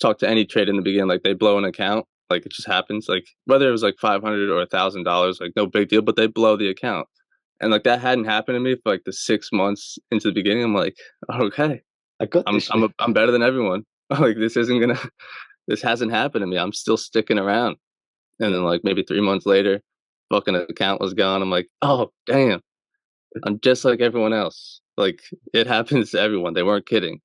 talk to any trade in the beginning, like they blow an account, like it just happens. Like whether it was like $500 or $1,000, like no big deal, but they blow the account. And like that hadn't happened to me for like the 6 months into the beginning. I'm like, okay, I got I'm this I'm shit. a, I'm better than everyone. Like this isn't gonna this hasn't happened to me. I'm still sticking around. And Yeah. then like maybe 3 months later, fucking account was gone. I'm like, oh damn, I'm just like everyone else. Like it happens to everyone. They weren't kidding.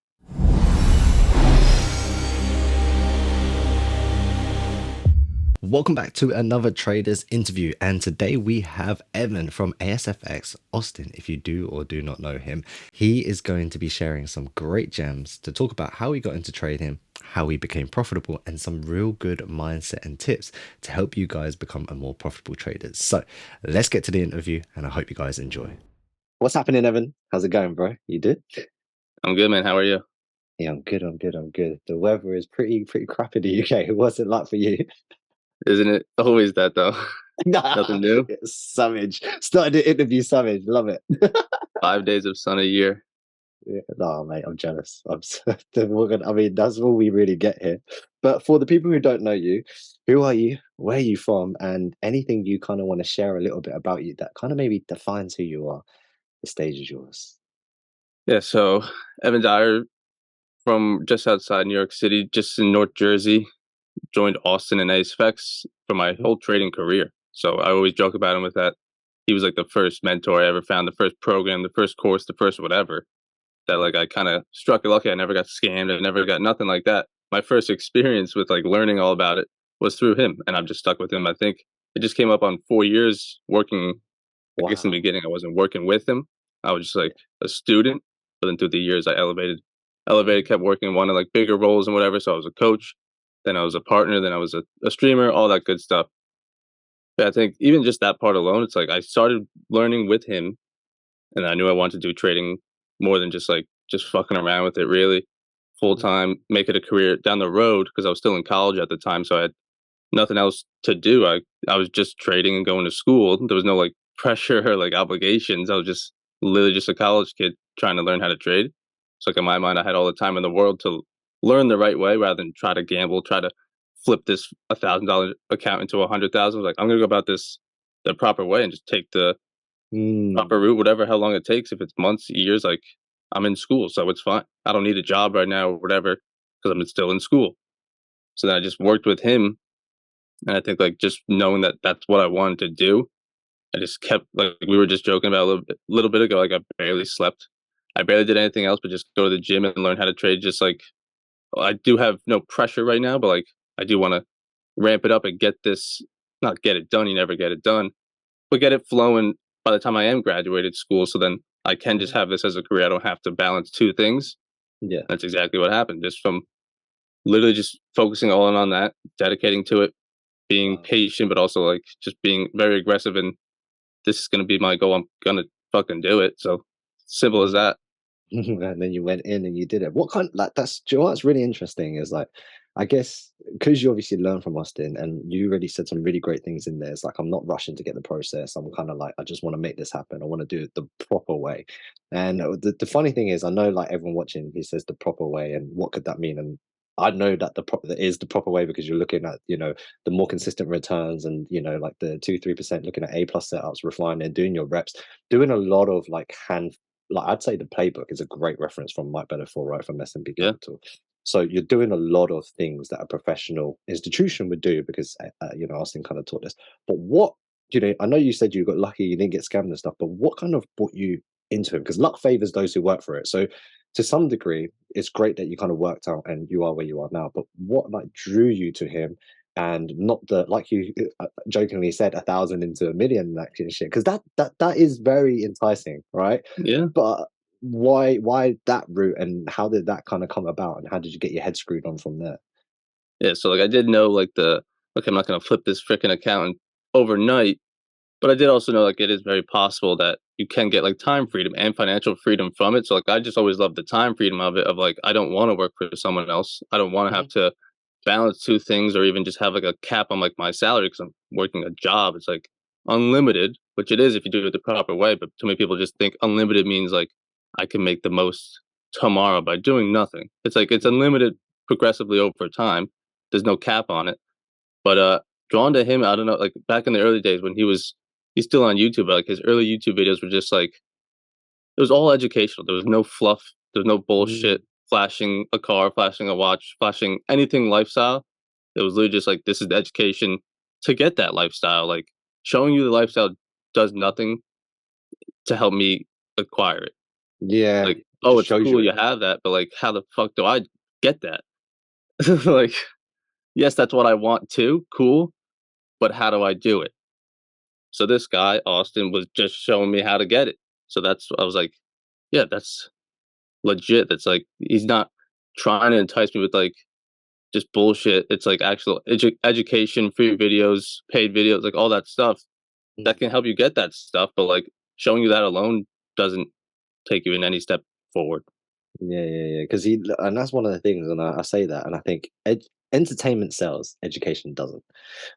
Welcome back to another Traders interview, and today we have Evan from ASFX Austin. If you do or do not know him, he is going to be sharing some great gems to talk about how he got into trading, how he became profitable, and some real good mindset and tips to help you guys become a more profitable traders. So let's get to the interview, and I hope you guys enjoy. What's happening, Evan? How's it going, bro? You did? I'm good, man. How are you? Yeah, I'm good. I'm good. I'm good. The weather is pretty crap in the UK. What's it like for you? Isn't it always that though? Nah, Nothing new. it's savage. Started the interview savage. Love it. 5 days of sun a year. Yeah, no, mate, I'm jealous. I mean, that's all we really get here. But for the people who don't know you, who are you? Where are you from? And anything you kind of want to share a little bit about you that kind of maybe defines who you are. The stage is yours. Yeah. So Evan Dyer from just outside New York City, just in North Jersey. Joined Austin and ASFX for my Mhm. whole trading career. So I always joke about him with that. He was like the first mentor I ever found, the first program, the first course, the first whatever that like I kind of struck it lucky. I never got scammed. I never got nothing like that. My first experience with like learning all about it was through him, and I'm just stuck with him. I think it just came up on 4 years working. I guess in the Wow. beginning I wasn't working with him. I was just like a student. But then through the years I elevated, kept working, wanted like bigger roles and whatever. So I was a coach, then I was a partner, then I was a streamer, all that good stuff. But I think even just that part alone, it's like I started learning with him, and I knew I wanted to do trading more than just fucking around with it really full Mhm. time, make it a career down the road because I was still in college at the time, so I had nothing else to do. I was just trading and going to school. There was no like pressure or like obligations. I was just literally just a college kid trying to learn how to trade. So like in my mind, I had all the time in the world to learn the right way rather than try to gamble, try to flip this $1,000 account into 100,000. I was like, I'm gonna go about this the proper way and just take the Mm. proper route, whatever how long it takes. If it's months, years, like I'm in school, so it's fine. I don't need a job right now or whatever because I'm still in school. So then I just worked with him, and I think like just knowing that that's what I wanted to do, I just kept like we were just joking about a little bit ago. Like I barely slept. I barely did anything else but just go to the gym and learn how to trade. Just like I do have no pressure right now, but like I do want to ramp it up and get this. Not get it done. You never get it done, but get it flowing by the time I am graduated school. So then I can just Mhm. have this as a career. I don't have to balance two things. Yeah. That's exactly what happened. Just from literally just focusing all in on that, dedicating to it, being Wow. patient, but also like just being very aggressive. And this is going to be my goal. I'm going to fucking do it. So simple as Mm. that. And then you went in and you did it. What kind like that's do you know what's really interesting is like I guess because you obviously learned from Austin and you really said some really great things in there. It's like I'm not rushing to get the process. I'm kind of like I just want to make this happen. I want to do it the proper way. And the funny thing is I know like everyone watching he says the proper way and what could that mean? And I know that that is the proper way because you're looking at the more consistent returns and like the 2-3% looking at A+ setups, refining, doing your reps, doing a lot of like hand like I'd say the playbook is a great reference from Mike Bellafor, right, from S&P Yeah. Capital. So you're doing a lot of things that a professional institution would do because Austin kind of taught this. But what I know you said you got lucky, you didn't get scammed and stuff. But what kind of brought you into it? Because luck favors those who work for it. So to some degree, it's great that you kind of worked out and you are where you are now. But what like drew you to him? And not the like you jokingly said 1,000 into a million and that kind of shit because that is very enticing, right? Yeah. But why that route and how did that kind of come about and how did you get your head screwed on from there? Yeah. So like I did know like okay, I'm not going to flip this freaking account overnight. But I did also know like it is very possible that you can get like time freedom and financial freedom from it. So like I just always loved the time freedom of it of like I don't want to work for someone else. I don't want to have Mhm. to balance two things or even just have like a cap on like my salary because I'm working a job. It's like unlimited, which it is if you do it the proper way. But too many people just think unlimited means like I can make the most tomorrow by doing nothing. It's like it's Mhm. unlimited progressively over time. There's no cap on it. But drawn to him, I don't know, like back in the early days when he's still on YouTube, but like his early YouTube videos were just like it was all educational. There was no fluff. There was no Mm. bullshit. Flashing a car, flashing a watch, flashing anything lifestyle. It was literally just like this is the education to get that lifestyle. Like showing you the lifestyle does nothing to help me acquire it. Yeah, Like, it oh, just it's shows you cool it. you have that, but like, how the fuck do I get that? Like, yes, that's what I want too. Cool, but how do I do it? So this guy, Austin, was just showing me how to get it. So that's I was like, yeah, that's legit. That's like he's not trying to entice me with like just bullshit. It's like actual education, free videos, paid videos, like all that stuff that Mm. can help you get that stuff. But like showing you that alone doesn't take you in any step forward. Yeah, yeah, yeah. Because and that's one of the things, and I say that, and I think entertainment sells, education doesn't,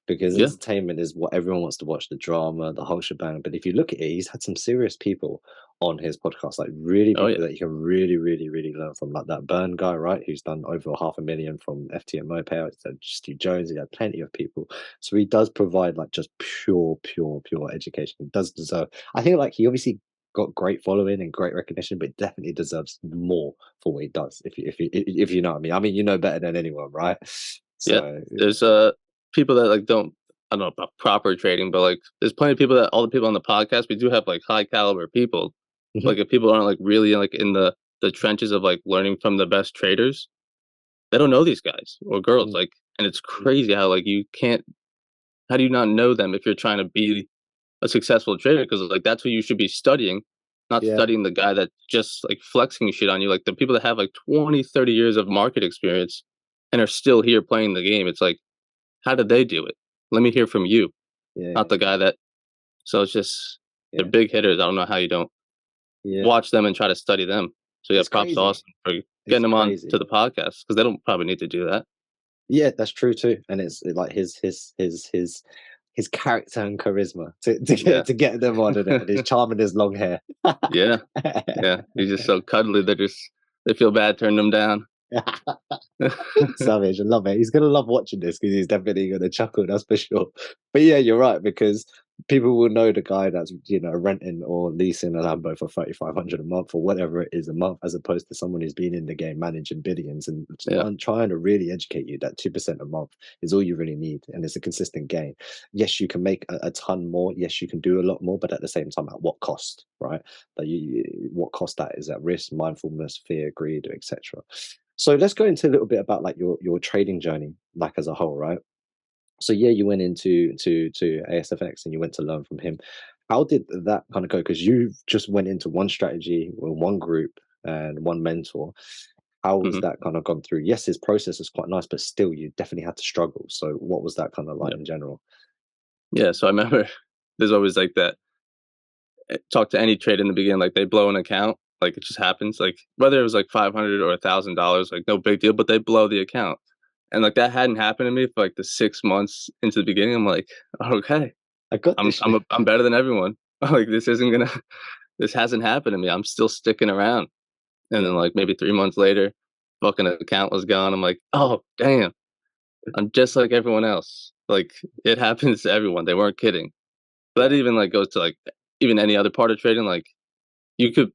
because Yeah. entertainment is what everyone wants to watch, the drama, the whole shebang. But if you look at it, he's had some serious people on his podcast, like really Oh yeah. people that you can really, really, really learn from, like that Burn guy, right? Who's done over 500,000 from FTMO payouts. Stu Jones, he had plenty of people. So he does provide like just pure education. He does deserve. I think like he obviously got great following and great recognition, but definitely deserves more for what he does. If you know what I mean. I mean, you know better than anyone, right? Yeah. So There's people that like don't I don't know about proper trading, but like there's plenty of people that all the people on the podcast we do have like high caliber people. mhm, Like if people aren't like really like in the trenches of like learning from the best traders, they don't know these guys or girls. mhm, Like and it's mhm. crazy how like you can't how do you not know them if you're trying to be a successful trader? Because like that's who you should be studying, not Yeah, studying the guy that just like flexing shit on you. Like the people that have like 20, 30 years of market experience and are still here playing the game. It's like, how did they do it? Let me hear from you, yeah, not the guy that. So it's just they're yeah, big hitters. I don't know how you don't yeah. watch them and try to study them. So yeah, It's props to crazy. Austin for It's getting them on to crazy. the podcast because they don't probably need to do that. Yeah, that's true too. And like his character and charisma Yeah, to get them on it, and his charm and his long hair. yeah, yeah. He's just so cuddly. They feel bad turning them down. Savage, I love it. He's gonna love watching this because he's definitely gonna chuckle, that's for sure. But yeah, you're right, because people will know the guy that's renting or leasing a Lambo for 3,500 a month or whatever it is a month, as opposed to someone who's been in the game managing billions and Yeah, trying to really educate you that 2% a month is all you really need, and it's a consistent gain. Yes, you can make a ton more. Yes, you can do a lot more, but at the same time, at what cost, right? That what cost that is at risk, mindfulness, fear, greed, etc. So let's go into a little bit about like your trading journey, like as a whole, right? So yeah, you went into to ASFX and you went to learn from him. How did that kind of go? Because you just went into one strategy with one group and one mentor. How was hmm that kind of gone through? Yes, his process was quite nice, but still, you definitely had to struggle. So what was that kind of like yeah, in general? yeah. So I remember there's always like that talk to any trade in the beginning, like they blow an account, like it just happens. Like whether it was like $500 or $1,000, like no big deal, but they blow the account. And like that hadn't happened to me for like the 6 months into the beginning. I'm like, okay, I got this. I'm better than everyone. Like this isn't gonna this hasn't happened to me. I'm still sticking around. And Yeah, then like maybe 3 months later, fucking account was gone. I'm like, oh damn, I'm just like everyone else. Like it happens to everyone. They weren't kidding. But that yeah, even like goes to like even any other part of trading. Like you could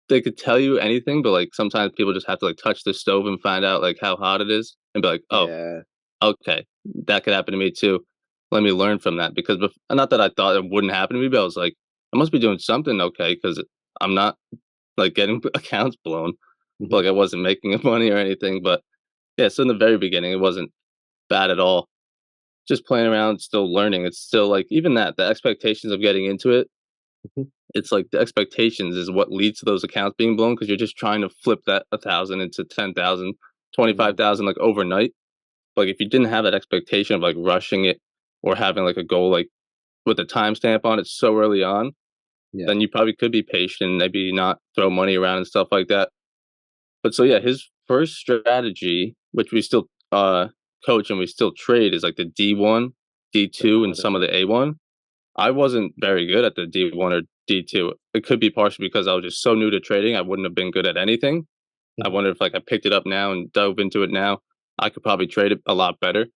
they could tell you anything, but, like, sometimes people just have to, like, touch the stove and find out, like, how hot it is and be like, "Oh, yeah, okay, that could happen to me too. Let me learn from that," because not that I thought it wouldn't happen to me, but I was like, "I must be doing something okay because 'cause I'm not, like, getting accounts blown." mhm, Like, I wasn't making money or anything, but, yeah, so in the very beginning, it wasn't bad at all. Just playing around, still learning. It's still, like even that, the expectations of getting into it, mhm, it's like the expectations is what leads to those accounts being blown because 'cause you're just trying to flip that 1,000 into 10,000, twenty five mm, thousand like, overnight. Like, if you didn't have that expectation of, like, rushing it or having, like, a goal, like, with a timestamp on it so early on, yeah, then you probably could be patient, maybe not throw money around and stuff like that. But so, yeah, his first strategy, which we still, coach and we still trade is, like, the D1, yeah, D2, and heard of some of it. the A1. I wasn't very good at the D1 or D2. It could be partially because I was just so new to trading, I wouldn't have been good at anything. I Mhm, wonder if, like, I picked it up now and dove into it now, I could probably trade it a lot better,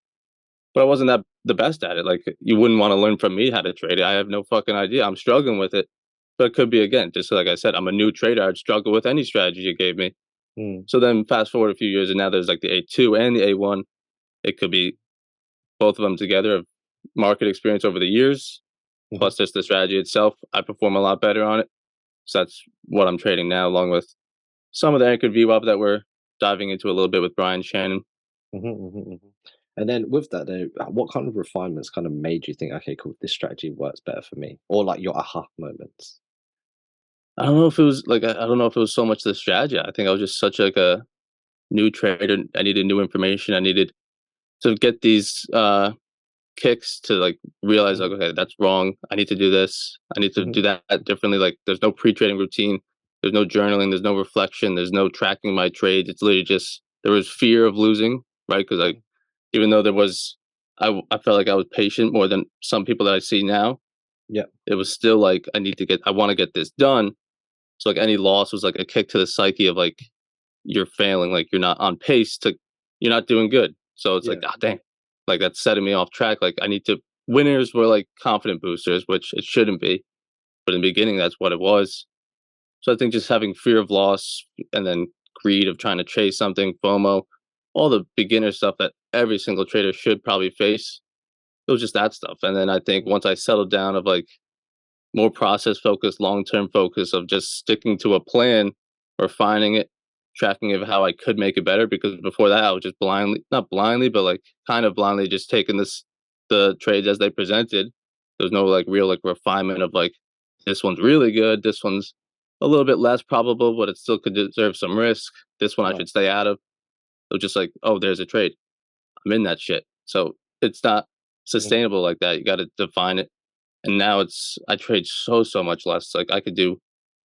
but I wasn't that the best at it. Like, you wouldn't want to learn from me how to trade it. I have no fucking idea. I'm struggling with it, but it could be again, just like I said, I'm a new trader. I'd struggle with any strategy you gave me. Mm, So then fast forward a few years, and now there's like the A2 and the A1. It could be both of them together of market experience over the years, mhm. plus just the strategy itself. I perform a lot better on it. So that's what I'm trading now, along with some of the anchored VWAP that we're diving into a little bit with Brian Shannon. Mhm, mhm, mhm. And then with that, though, what kind of refinements kind of made you think, okay, cool, this strategy works better for me, or like your aha moments? I don't know if it was like I don't know if it was so much the strategy. I think I was just such like a new trader. I needed new information. I needed to get these kicks to like realize like, Mhm, okay, that's wrong. I need to do this. I need to mhm, do that differently. Like, there's no pre-trading routine. There's no journaling. There's no reflection. There's no tracking my trades. It's literally just there was fear of losing, right? Because like mhm. even though there was, I felt like I was patient more than some people that I see now. Yeah, It was still like I want to get this done. So like any loss was like a kick to the psyche of like you're failing, like you're not on pace to, you're not doing good. So it's like, yeah. ah, dang, like that's setting me off track. Like I need to. Winners were like confident boosters, which it shouldn't be, but in the beginning, that's what it was. So I think just having fear of loss and then greed of trying to chase something, FOMO, all the beginner stuff that every single trader should probably face. It was just that stuff. And then I think once I settled down of like more process focused, long term focus of just sticking to a plan, refining it, tracking of how I could make it better. Because before that, I was just blindly, not blindly, but like kind of blindly just taking the trades as they presented. There's no like real like refinement of like, this one's really good. This one's a little bit less probable, but it still could deserve some risk. This one I Right. should stay out of. So just like, oh, there's a trade. I'm in that shit. So it's not Mhm. sustainable like that. You got to define it. And now I trade so much less. Like I could do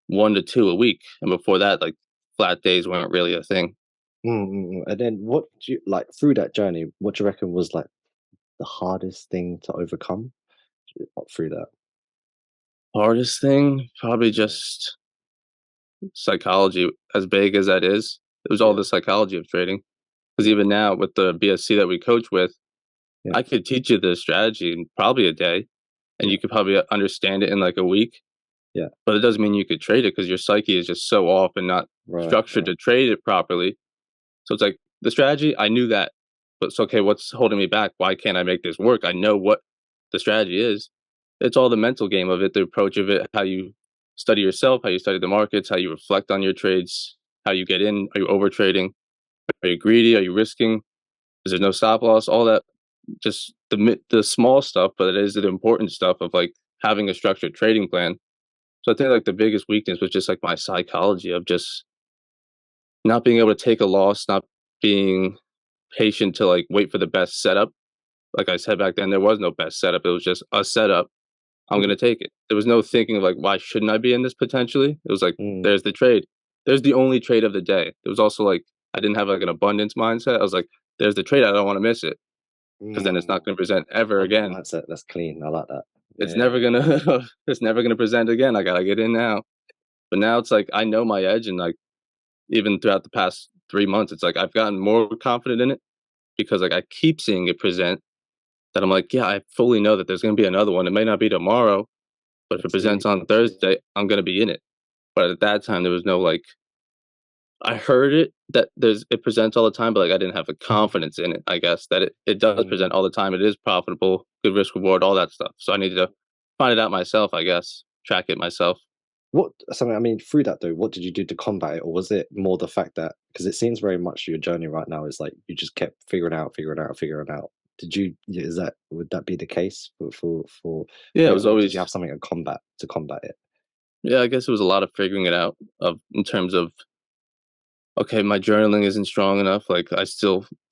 1 to 2 a week, and before that, like flat days weren't really a thing. Mm, mm, mm. And then what do you like through that journey? What do you reckon was like the hardest thing to overcome through that? Hardest thing, probably Yeah, just psychology. As big as that is, it was all yeah, the psychology of trading. Because yeah, even now with the BSC that we coach with, yeah, I could teach you the strategy in probably a day, and yeah, you could probably understand it in like a week. yeah. But it doesn't mean you could trade it because your psyche is just so off and not Right, structured right. to trade it properly. So it's like the strategy, I knew that, but it's okay. What's holding me back? Why can't I make this work? I know what the strategy is. It's all the mental game of it, the approach of it, how you study yourself, how you study the markets, how you reflect on your trades, how you get in. Are you over trading? Are you greedy? Are you risking? Is there no stop loss? All that, just the small stuff, but it is the important stuff of like having a structured trading plan. So I think like the biggest weakness was just like my psychology of just not being able to take a loss, not being patient to like wait for the best setup. Like I said back then, there was no best setup. It was just a setup. I'm Mhm, gonna take it. There was no thinking of like, why shouldn't I be in this potentially? It was like, mm, there's the trade. There's the only trade of the day. It was also like I didn't have like an abundance mindset. I was like, there's the trade. I don't want to miss it because then it's not mm. going to present ever Abundant again. mindset. That's clean. I like that. It's Yeah. never gonna. It's never gonna present again. I gotta get in now. But now it's like I know my edge, and like even throughout the past 3 months, it's like I've gotten more confident in it because like I keep seeing it present that I'm like, yeah, I fully know that there's going to be another one. It may not be tomorrow, but if it Let's see. presents on Let's see. Thursday, I'm going to be in it. But at that time, there was no like, I heard it that it presents all the time, but like I didn't have the confidence in it, I guess, that it does Mm. present all the time. It is profitable, good risk reward, all that stuff. So I needed to find it out myself, I guess, track it myself. What something I mean, through that though, what did you do to combat it? Or was it more the fact that because it seems very much your journey right now is like you just kept figuring out. Did you is that would that be the case Yeah, for it it, was or did you always, have something to combat it? yeah, I guess it was a lot of figuring it out of in terms of, okay, my journaling isn't strong enough. Like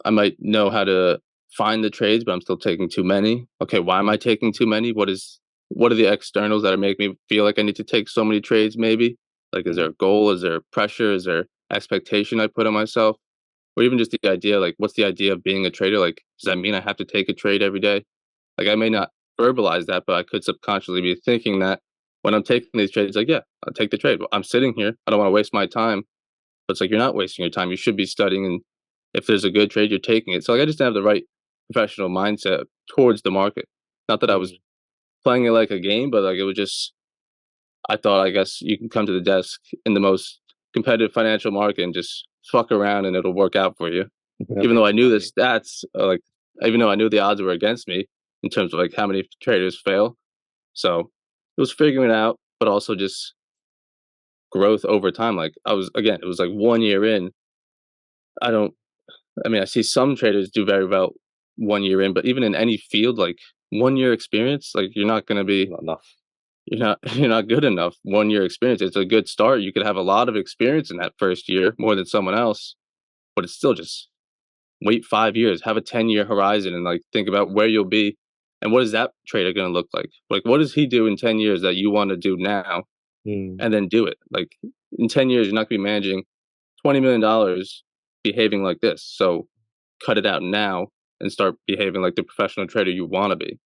I might know how to find the trades, but I'm still taking too many. Okay, why am Mm, I taking too many? What are the externals that are making me feel like I need to take so many trades? Maybe like, is there mhm, a goal? Is there pressure? Is there expectation I put on myself? Or even just the idea, like, what's the idea of being a trader? Like, does that mean I have to take a trade every day? Like, I may mm, not verbalize that, but I could subconsciously be thinking that when I'm taking these trades, like, yeah, I'll take the trade. Well, I'm sitting here. I don't want to waste my time, but it's like you're not wasting your time. You should be studying and if there's a good trade, you're taking it. So like, I just didn't have the right professional mindset towards the market. Not that I was Mm. playing it like a game, but like it was just I thought I guess you can come to the desk in the most competitive financial market and just fuck around and it'll work out for you. Yeah, Even though make I some knew the money. stats, even though I knew the odds were against me in terms of like how many traders fail. So it was figuring it out, but also just growth over time. Like I was again, it was like 1 year in. I don't. I mean, I see some traders do very well 1 year in, but even in any field, like 1 year experience, like you're not going to be Not enough. you're not good enough. 1 year experience, it's a good start. You could have a lot of experience in that first year, more than someone else, but it's still just wait 5 years, have a 10-year horizon, and like think about where you'll be, and what is that trader going to look like? Like, what does he do in 10 years that you want to do now, Mm. and then do it? Like in 10 years, you're not going to be managing $20 million behaving like this. So cut it out now and start behaving like the professional trader you want to be.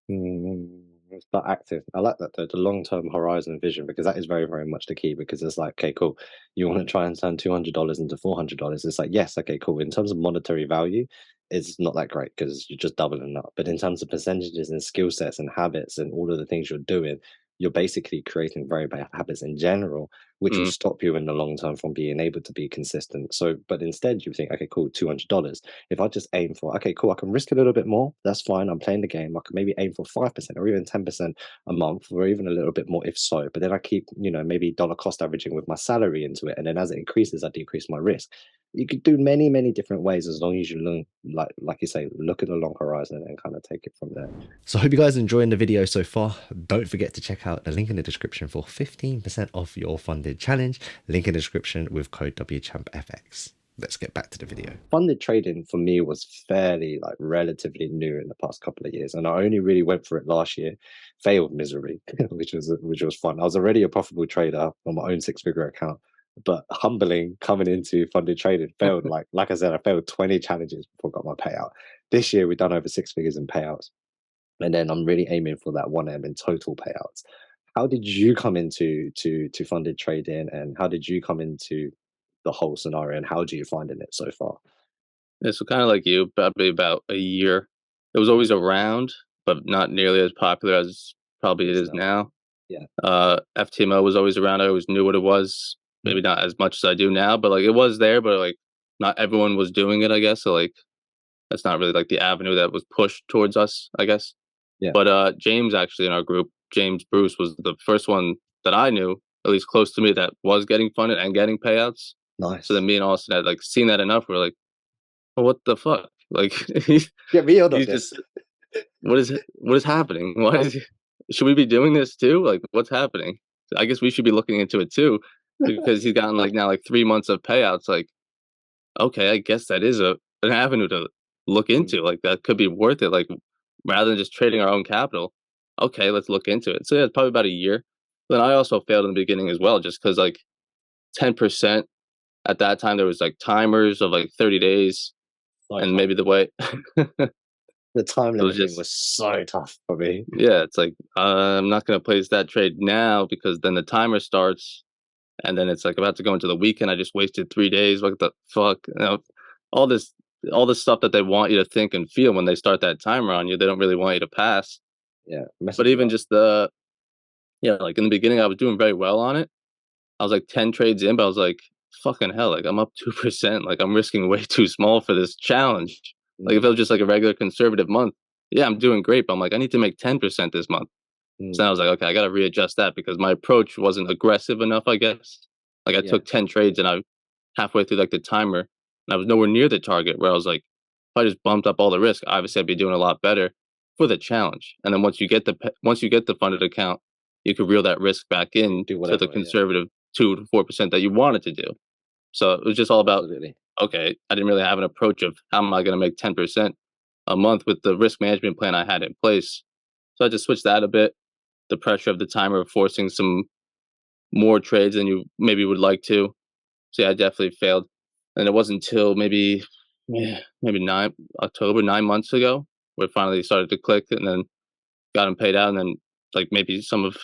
Mm, it's not active. I like that though, the long-term horizon vision, because that is very, very much the key. Because it's like, okay, cool. You want to try and turn $200 into $400. It's like, yes, okay, cool. In terms of monetary value, it's not that great because you're just doubling up. But in terms of percentages and skill sets and habits and all of the things you're doing, you're basically creating very bad habits in general, which will Mm, stop you in the long term from being able to be consistent. So, but instead you think, okay, cool, $200. If I just aim for, okay, cool, I can risk a little bit more. That's fine. I'm playing the game. I can maybe aim for 5% or even 10% a month, or even a little bit more if so. But then I keep, maybe dollar cost averaging with my salary into it. And then as it increases, I decrease my risk. You could do many, many different ways as long as you learn, like you say, look at the long horizon and kind of take it from there. So I hope you guys are enjoying the video so far. Don't forget to check out the link in the description for 15% off your funded challenge. Link in the description with code WChampFX. Let's get back to the video. Funded trading for me was fairly like relatively new in the past couple of years, and I only really went for it last year, failed miserably, which was fun. I was already a profitable trader on my own six-figure account, but humbling coming into funded trading, failed like I said, I failed 20 challenges before I got my payout. This year we've done over six figures in payouts, and then I'm really aiming for that 1M in total payouts. How did you come into to funded trading, and how did you come into the whole scenario, and how do you finding it so far? yeah, so kind of like you, probably about a year. It was always around, but not nearly as popular as probably it Is is now. now. Yeah. FTMO was always around. I always knew what it was. Mhm. Maybe not as much as I do now, but like it was there, but like not everyone was doing it, I guess. So like that's not really like the avenue that was pushed towards us, I guess. Yeah. But James actually in our group, James Bruce was the first one that I knew, at least close to me, that was getting funded and getting payouts. So then Nice. me and Austin had like seen that enough. We're like, well, what the fuck? Like he's Get me on he's this. just what is happening? Why is he, should we be doing this too? Like what's happening? I guess we should be looking into it too, because he's gotten like now like 3 months of payouts. Like okay, I guess that is a an avenue to look Mm, into. Like that could be worth it. Like rather than just trading our own capital. Okay, let's look into it. So yeah, it's probably about a year. Then I also failed in the beginning as well, just because like 10% at that time there was like timers of like 30 days, so and tough. maybe the way it The time was limit thing just was so tough for me. yeah, it's like I'm not gonna place that trade now because then the timer starts, and then it's like about to go into the weekend. I just wasted 3 days. What the fuck? All this, all this stuff that they want you to think and feel when they start that timer on you. They don't really want you to pass. Yeah, But messes you even up. just the yeah, like in the beginning, I was doing very well on it. I was like 10 trades in, but I was like, fucking hell, like I'm up 2%. Like I'm risking way too small for this challenge. Like if it Mm, was just like a regular conservative month, yeah, I'm doing great. But I'm like, I need to make 10% this month. So then mm, I was like, okay, I got to readjust that because my approach wasn't aggressive enough, I guess. Like I yeah, took 10 trades and I halfway through like the timer and I was nowhere near the target where I was like, if I just bumped up all the risk, obviously I'd be doing a lot better for the challenge. And then once you get the funded account, you could reel that risk back in do to the whatever. Yeah, conservative 2 to 4% that you wanted to do. So it was just all about, absolutely. okay, I didn't really have an approach of how am I going to make 10% a month with the risk management plan I had in place. So I just switched that a bit. The pressure of the timer forcing some more trades than you maybe would like to. So yeah, I definitely failed. And it wasn't until maybe yeah, maybe 9 months ago where it finally started to click and then got them paid out. And then like maybe some of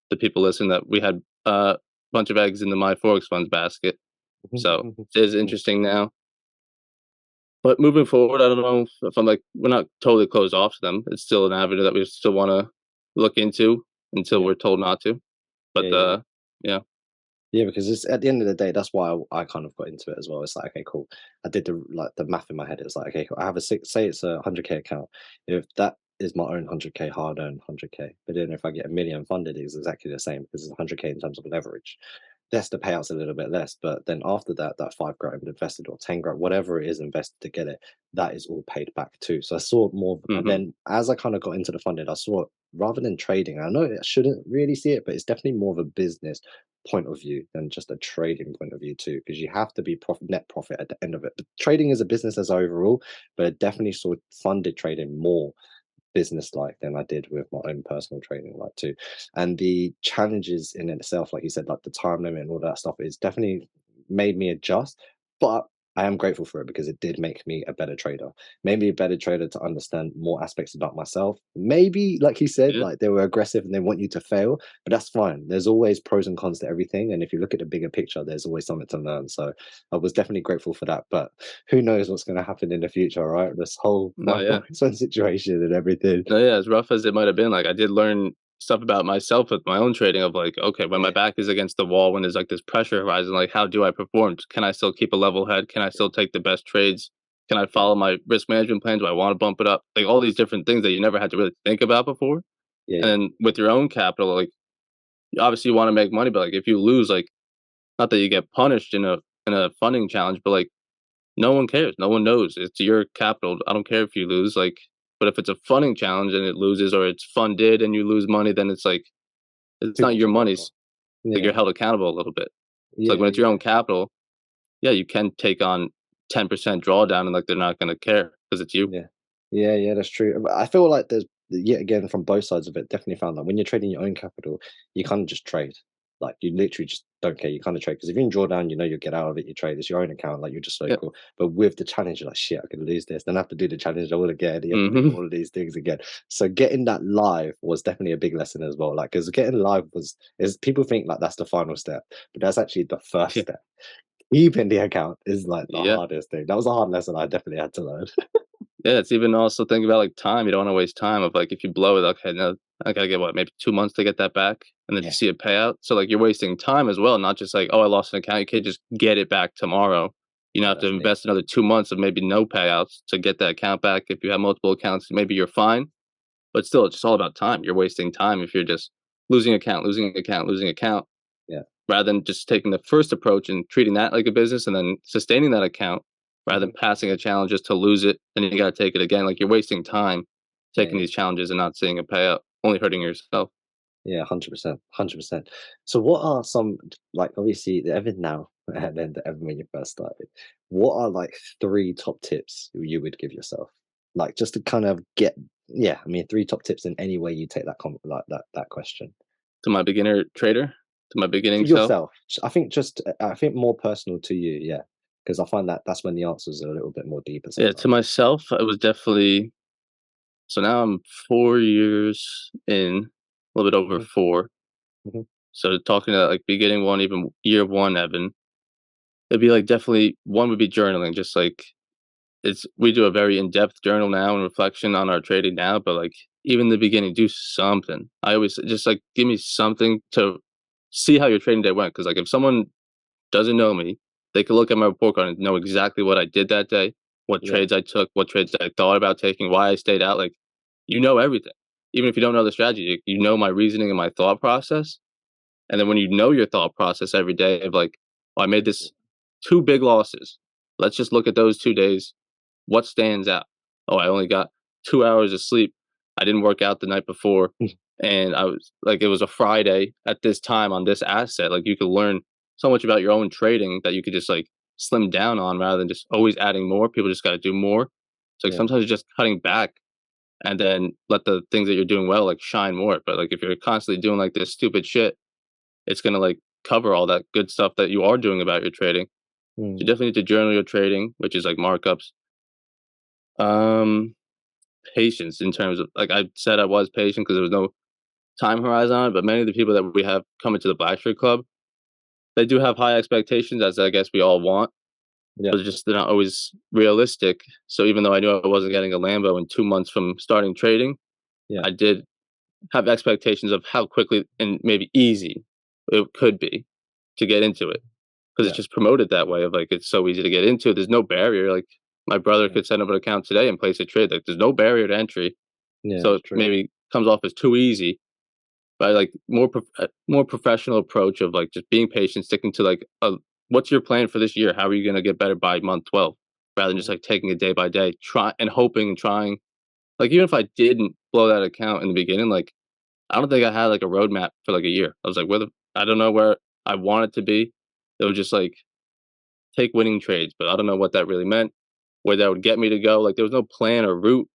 the people listening that we had a bunch of eggs in the My Forex Funds basket. So it is interesting now. But moving forward, I don't know if I'm like we're not totally closed off to them. It's still an avenue that we still want to look into until Yeah, we're told not to. But yeah, yeah. yeah, Yeah, because it's at the end of the day, that's why I kind of got into it as well. It's like, okay, cool. I did the math in my head. It's like, okay, cool. I have a six, say it's a 100K account. If that is my own 100K hard earned 100K, but then if I get a million funded, it's exactly the same because it's 100K in terms of leverage. Yes, the payouts a little bit less, but then after that, that 5 grand invested or 10 grand, whatever it is invested to get it, that is all paid back too. So I saw it more, and hmm then as I kind of got into the funding, I saw it rather than trading. I know I shouldn't really see it, but it's definitely more of a business point of view than just a trading point of view too, because you have to be net profit at the end of it. But trading is a business as overall, but it definitely saw funded trading more business like than I did with my own personal trading like too. And the challenges in itself, like you said, like the time limit and all that stuff, is definitely made me adjust. But I am grateful for it because it did make me a better trader. Made me a better trader to understand more aspects about myself. Maybe, like you said, yeah, like they were aggressive and they want you to fail, but that's fine. There's always pros and cons to everything. And if you look at the bigger picture, there's always something to learn. So I was definitely grateful for that. But who knows what's going to happen in the future, right? This whole no, my yeah, situation and everything. no, yeah. As rough as it might have been, like I did learn stuff about myself with my own trading of like, okay, when my Yeah, back is against the wall, when there's like this pressure horizon, like how do I perform? Can I still keep a level head? Can I still take the best trades? Can I yeah, follow my risk management plan? Do I want to bump it up? Like all these different things that you never had to really think about before. yeah, And yeah. then with your own capital, like obviously you want to make money, but like if you lose, like not that you get punished in a funding challenge, but like no one cares. No one knows. It's your capital. I don't care if you lose. Like, but if it's a funding challenge and it loses, or it's funded and you lose money, then it's like it's Too not much your to work money. on. Like you're Yeah, held accountable a little bit. So like yeah, when it's your yeah, own capital, yeah, you can take on 10% drawdown and like they're not going to care because it's you. yeah, yeah, yeah. That's true. But I feel like there's yet again from both sides of it. Definitely found that when you're trading your own capital, you kind of just trade. Like you literally just don't care. You kind of trade because if you're in drawdown, you know you'll get out of it. You trade. It's your own account. Like you're just so Yeah. cool. But with the challenge, you're like shit. I could lose this. Then I have to do the challenge all again. You have to do hmm all of these things again. So getting that live was definitely a big lesson as well. Like because getting live was is people think like that's the final step, but that's actually the first Yeah. step. Keeping the account is like the Yeah. hardest thing. That was a hard lesson I definitely had to learn. Yeah. It's even also think about like time. You don't want to waste time of like if you blow it, okay, no, I gotta get what, maybe 2 months to get that back and then to Yeah, see a payout. So like you're wasting time as well, not just like, oh, I lost an account. You can't just get it back tomorrow. You know, yeah, have to that's me. invest another 2 months of maybe no payouts to get that account back. If you have multiple accounts, maybe you're fine. But still, it's just all about time. You're wasting time if you're just losing account, losing account, losing account, Yeah, rather than just taking the first approach and treating that like a business and then sustaining that account rather mhm, than passing a challenge just to lose it and then you got to take it again. Like you're wasting time yeah, taking yeah, these challenges and not seeing a payout, only hurting yourself. yeah, 100%, 100%. So, what are some like obviously the Evan now and then the Evan when you first started? What are like 3 top tips you would give yourself, like just to kind of get? Yeah, I mean, 3 top tips in any way you take that like that question To my beginner trader, to my for beginning self. yourself. I think just I think more personal to you, yeah, because I find that that's when the answers are a little bit more deeper Yeah, to sometimes. myself, it was definitely so now I'm 4 years in, a little bit over Hmm. four. Hmm. So talking to like beginning one, even year one, Evan, it'd be like definitely one would be journaling, just like it's we do a very in-depth journal now and reflection on our trading now, but like even in the beginning, do something. I always just like give me something to see how your trading day went. Cause like if someone doesn't know me, they could look at my report card and know exactly what I did that day, what Yeah, trades I took, what trades I thought about taking, why I stayed out. Like you know everything. Even if you don't know the strategy, you know my reasoning and my thought process. And then when you know your thought process every day of like, oh, I made this two big losses. Let's just look at those 2 days. What stands out? Oh, I only got 2 hours of sleep. I didn't work out the night before. And I was like, it was a Friday at this time on this asset. Like, you could learn so much about your own trading that you could just like slim down on rather than just always adding more. People just got to do more. So, like, yeah, sometimes just cutting back and then let the things that you're doing well like shine more. But like, if you're constantly doing like this stupid shit, it's gonna like cover all that good stuff that you are doing about your trading. So you mm, definitely need to journal your trading, which is like markups. Um, Patience in terms of like I said, I was patient because there was no time horizon on it. But many of the people that we have coming to the Black Shirt Club, they do have high expectations, as I guess we all want. Yeah. but they're not always realistic. So even though I knew I wasn't getting a Lambo in 2 months from starting trading, Yeah. I did have expectations of how quickly and maybe easy it could be to get into it, because Yeah. it's just promoted that way of like it's so easy to get into it. There's no barrier. Like my brother Yeah. could set up an account today and place a trade. Like there's no barrier to entry. Yeah. So It's it true. maybe comes off as too easy. But like more professional approach of like just being patient, sticking to like what's your plan for this year? How are you going to get better by month 12? Rather than just Mhm. like taking it day by day, try and hoping and trying. Like even if I didn't blow that account in the beginning, like I don't think I had like a roadmap for like a year. I was like, I don't know where I want it to be. It was just like take winning trades, but I don't know what that really meant, where that would get me to go. Like there was no plan or route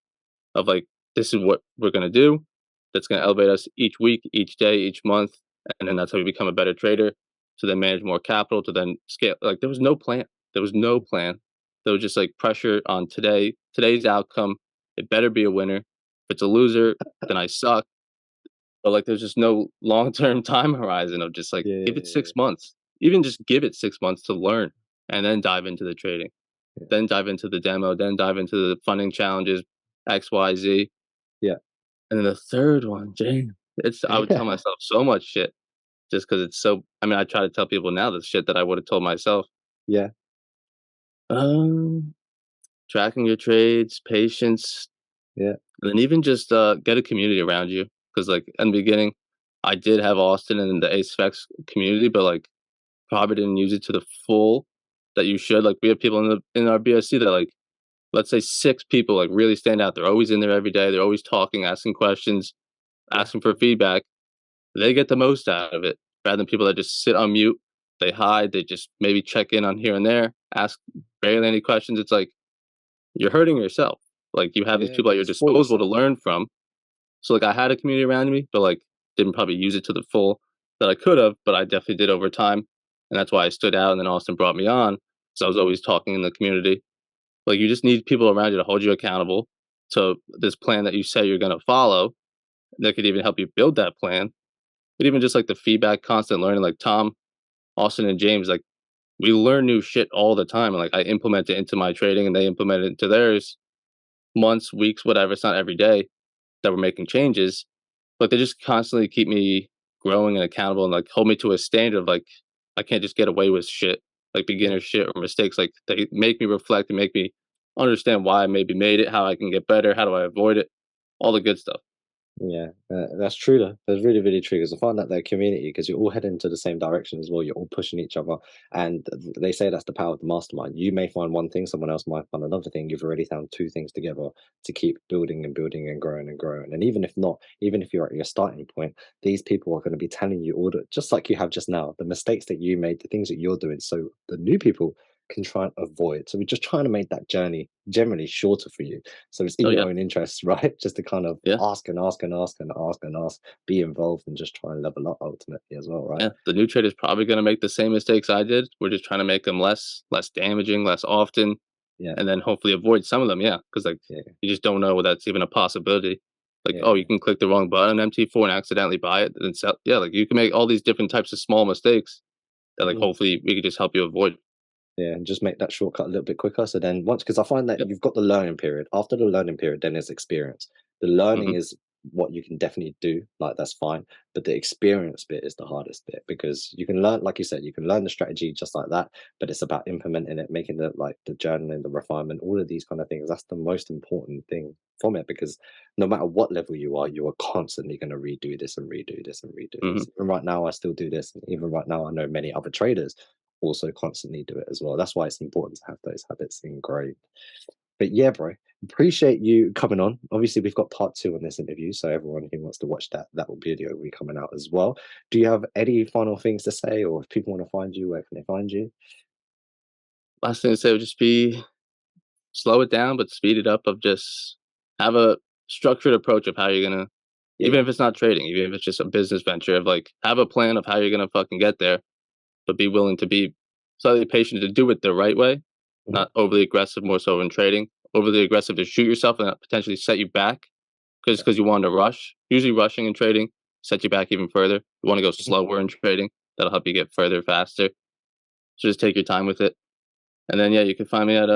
of like this is what we're gonna do. That's gonna elevate us each week, each day, each month, and then that's how we become a better trader. To then manage more capital, to then scale. Like there was no plan. There was no plan. There was just like pressure on today's outcome. It better be a winner. If it's a loser, then I suck. But like there's just no long term time horizon of just like Yeah. give it Yeah. Yeah. 6 months. Even just give it 6 months to learn and then dive into the trading. Yeah. Then dive into the demo, then dive into the funding challenges, XYZ. Yeah. And then the third one, Jane, I would tell myself so much shit just because it's so I mean, I try to tell people now the shit that I would have told myself. Yeah. Um, Tracking your trades, patience, Yeah. and then even just get a community around you. Because like in the beginning, I did have Austin and the AceFX community, but like probably didn't use it to the full that you should. Like we have people in our BSC that like let's say 6 people like really stand out. They're always in there every day. They're always talking, asking questions, Yeah. asking for feedback. They get the most out of it rather than people that just sit on mute. They hide. They just maybe check in on here and there, ask barely any questions. It's like you're hurting yourself. Like you have these Yeah. people at You your spoil disposal to yourself. learn from. So like I had a community around me, but like didn't probably use it to the full that I could have, but I definitely did over time. And that's why I stood out. And then Austin brought me on. So I was always talking in the community. Like you just need people around you to hold you accountable to this plan that you say you're going to follow. That could even help you build that plan. But even just like the feedback, constant learning, like Tom, Austin, and James, like we learn new shit all the time. And like I implement it into my trading and they implement it into theirs months, weeks, whatever. It's not every day that we're making changes, but they just constantly keep me growing and accountable and like hold me to a standard of like I can't just get away with shit like Yeah. beginner shit or mistakes. Like they make me reflect and make me understand why I maybe made it, how I can get better, how do I avoid it, all the good stuff. Yeah, that's true though. That's really, really true because I find that their community, because you're all heading into the same direction as well. You're all pushing each other, and they say that's the power of the mastermind. You may find one thing, someone else might find another thing. You've already found two things together to keep building and building and growing and growing. And even if not, even if you're at your starting point, these people are going to be telling you all the, just like you have just now, the mistakes that you made, the things that you're doing, so the new people can try and avoid. So we're just trying to make that journey generally shorter for you, so it's in Oh your yeah, own interests, right? Just to kind of yeah, ask and ask and ask and ask and ask, be involved and just try and level up ultimately as well, right? yeah. The new trader's probably going to make the same mistakes I did. We're just trying to make them less damaging, less often, Yeah, and then hopefully avoid some of them. Yeah, because like yeah, you just don't know that's even a possibility. Like, oh, you yeah. can click the wrong button on MT4 and accidentally buy it and sell. Yeah, like you can make all these different types of small mistakes that like Mhm. hopefully we could just help you avoid. Yeah, and just make that shortcut a little bit quicker. So then once, because I find that Yep. you've got the learning period. After the learning period, then there's experience. The learning Hmm. is what you can definitely do, like that's fine. But the experience bit is the hardest bit because you can learn, like you said, you can learn the strategy just like that, but it's about implementing it, making the like the journaling, the refinement, all of these kind of things. That's the most important thing from it because no matter what level you are constantly going to redo this and redo this and redo Hmm. this. Even right now, I still do this. And even right now, I know many other traders also constantly do it as well. That's why it's important to have those habits ingrained. But yeah, bro, appreciate you coming on. Obviously, we've got part two on this interview, so everyone who wants to watch that, that will video will be coming out as well. Do you have any final things to say, or if people want to find you, where can they find you? Last thing to say would just be slow it down, but speed it up. Of just have a structured approach of how you're gonna, even Yeah, if it's not trading, even if it's just a business venture, of like have a plan of how you're gonna fucking get there, but be willing to be slightly patient to do it the right way, mhm, not overly aggressive, more so in trading. Overly aggressive to shoot yourself and that potentially set you back yeah, because you wanted to rush. Usually, rushing in trading sets you back even further. You want to go mhm. slower in trading. That'll help you get further faster. So just take your time with it. And then yeah, you can find me at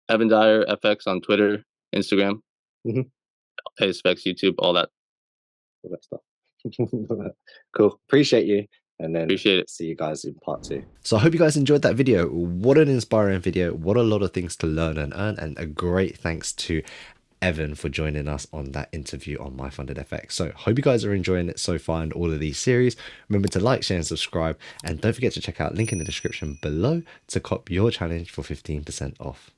Evan Dyer FX on Twitter, Instagram, Mhm. ASFX, YouTube, all that. All that stuff. Cool. Appreciate you. And then Appreciate it. see you guys in part 2. So I hope you guys enjoyed that video. What an inspiring video. What a lot of things to learn and earn. And a great thanks to Evan for joining us on that interview on My Funded FX. So hope you guys are enjoying it so far in all of these series. Remember to like, share and subscribe. And don't forget to check out link in the description below to cop your challenge for 15% off.